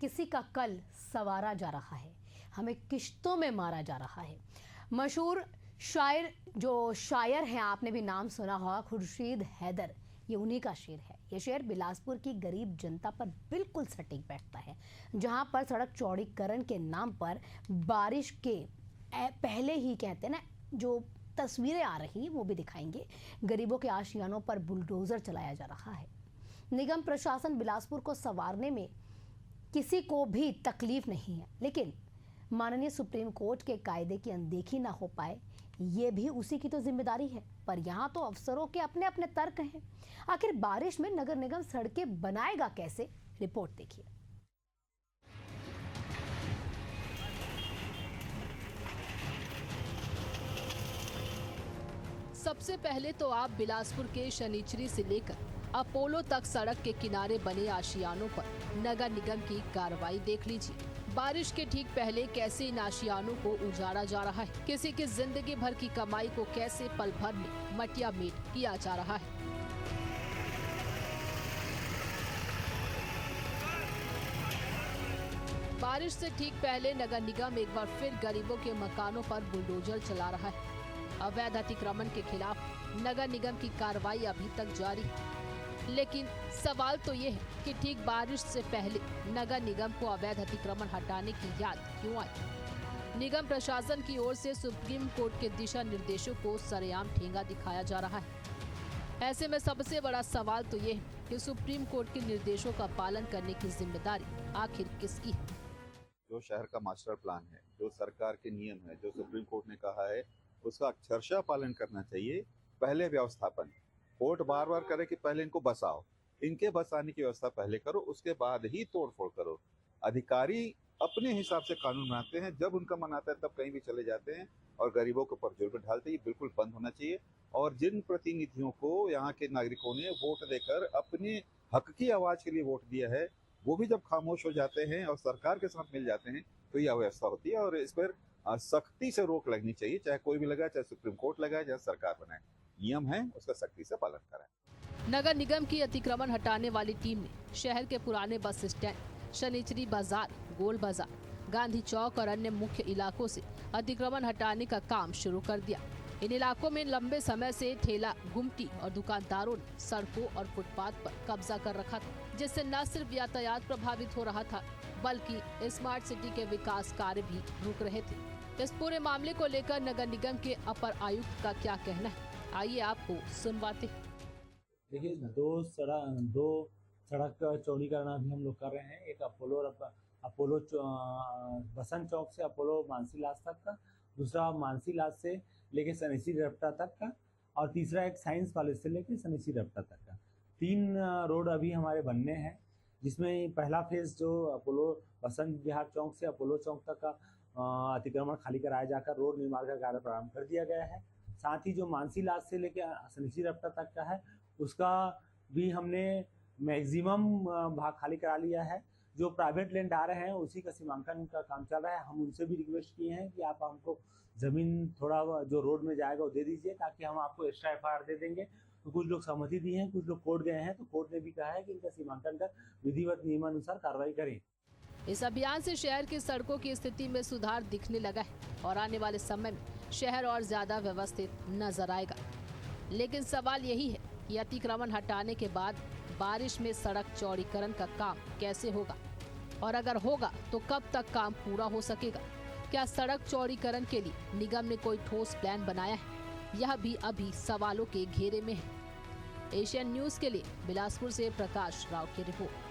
किसी का कल सवारा जा रहा है, हमें किश्तों में मारा जा रहा है। मशहूर शायर हैं, आपने भी नाम सुना होगा, खुर्शीद हैदर, ये उन्हीं का शेर है। ये शेर बिलासपुर की गरीब जनता पर बिल्कुल सटीक बैठता है। जहां पर सड़क चौड़ीकरण के नाम पर बारिश के पहले ही कहते हैं ना, जो तस्वीरें आ रही वो भी दिखाएंगे, गरीबों के आशियानों पर बुलडोजर चलाया जा रहा है। निगम प्रशासन बिलासपुर को संवारने में किसी को भी तकलीफ नहीं है, लेकिन माननीय सुप्रीम कोर्ट के कायदे की अनदेखी ना हो पाए, ये भी उसी की तो जिम्मेदारी है। पर यहाँ तो अफसरों के अपने अपने तर्क हैं। आखिर बारिश में नगर निगम सड़कें बनाएगा कैसे? रिपोर्ट देखिए। सबसे पहले तो आप बिलासपुर के शनिचरी से लेकर अपोलो तक सड़क के किनारे बने आशियानों पर नगर निगम की कार्रवाई देख लीजिए। बारिश के ठीक पहले कैसे इन आशियानों को उजाड़ा जा रहा है, किसी की जिंदगी भर की कमाई को कैसे पल भर में मटिया मेट किया जा रहा है। बारिश से ठीक पहले नगर निगम एक बार फिर गरीबों के मकानों पर बुलडोजर चला रहा है। अवैध अतिक्रमण के खिलाफ नगर निगम की कार्रवाई अभी तक जारी है, लेकिन सवाल तो ये है कि ठीक बारिश से पहले नगर निगम को अवैध अतिक्रमण हटाने की याद क्यों आई? निगम प्रशासन की ओर से सुप्रीम कोर्ट के दिशा निर्देशों को सरेआम ठेंगा दिखाया जा रहा है। ऐसे में सबसे बड़ा सवाल तो ये है कि सुप्रीम कोर्ट के निर्देशों का पालन करने की जिम्मेदारी आखिर किसकी है? जो शहर का मास्टर प्लान है, जो सरकार के नियम है, जो सुप्रीम कोर्ट ने कहा है, उसका अक्षरशः पालन करना चाहिए। पहले व्यवस्थापन, कोर्ट बार बार करे कि पहले इनको बसाओ, इनके बसाने की व्यवस्था पहले करो, उसके बाद ही तोड़फोड़ करो। अधिकारी अपने हिसाब से कानून बनाते हैं, जब उनका मन आता है तब कहीं भी चले जाते हैं और गरीबों के ऊपर जुल्म ढालते हैं। ये बिल्कुल बंद होना चाहिए। और जिन प्रतिनिधियों को यहाँ के नागरिकों ने वोट देकर अपने हक की आवाज के लिए वोट दिया है, वो भी जब खामोश हो जाते हैं और सरकार के साथ मिल जाते हैं तो यह अव्यवस्था होती है। और इस पर सख्ती से रोक लगनी चाहिए, चाहे कोई भी लगाए, चाहे सुप्रीम कोर्ट लगाए, चाहे सरकार बनाए। नियम है, उसका सख्ती से पालन करें। नगर निगम की अतिक्रमण हटाने वाली टीम ने शहर के पुराने बस स्टैंड, शनिचरी बाजार, गोल बाजार, गांधी चौक और अन्य मुख्य इलाकों से अतिक्रमण हटाने का काम शुरू कर दिया। इन इलाकों में लंबे समय से ठेला, गुमटी और दुकानदारों ने सड़कों और फुटपाथ पर कब्जा कर रखा था, जिससे न सिर्फ यातायात प्रभावित हो रहा था, बल्कि स्मार्ट सिटी के विकास कार्य भी रुक रहे थे। इस पूरे मामले को लेकर नगर निगम के अपर आयुक्त का क्या कहना है, आइए आपको सुनवाते हैं। देखिए, दो सड़क चौड़ीकरण अभी हम लोग कर रहे हैं। एक अपोलो बसंत चौक से अपोलो मानसीलाज तक का, दूसरा मानसीलाज से लेके सनेसी रपटा तक का, और तीसरा एक साइंस कॉलेज से लेके सनेसी रपटा तक का। 3 रोड अभी हमारे बनने हैं, जिसमें पहला फेज जो अपोलो बसंत विहार चौक से अपोलो चौक तक का अतिक्रमण खाली कराया जाकर रोड निर्माण का कार्य प्रारंभ कर दिया गया है। साथ ही जो मानसीलाज से लेकर सनेसी रपटा तक का है, उसका भी हमने मैक्सिमम भाग खाली करा लिया है। जो प्राइवेट लैंड आ रहे हैं उसी का सीमांकन का काम चल रहा है। हम उनसे भी रिक्वेस्ट किए हैं कि आप हमको ज़मीन थोड़ा जो रोड में जाएगा वो दे दीजिए, ताकि हम आपको एक्स्ट्रा FIR दे देंगे। तो कुछ लोग सहमति दी हैं, कुछ लोग कोर्ट गए हैं, तो कोर्ट ने भी कहा है कि इनका सीमांकन कर विधिवत नियमानुसार कार्रवाई करें। इस अभियान से शहर की सड़कों की स्थिति में सुधार दिखने लगा है और आने वाले समय में शहर और ज्यादा व्यवस्थित नजर आएगा। लेकिन सवाल यही है कि अतिक्रमण हटाने के बाद बारिश में सड़क चौड़ीकरण का काम कैसे होगा, और अगर होगा तो कब तक काम पूरा हो सकेगा? क्या सड़क चौड़ीकरण के लिए निगम ने कोई ठोस प्लान बनाया है? यह भी अभी सवालों के घेरे में है। एशियन न्यूज के लिए बिलासपुर से प्रकाश राव की रिपोर्ट।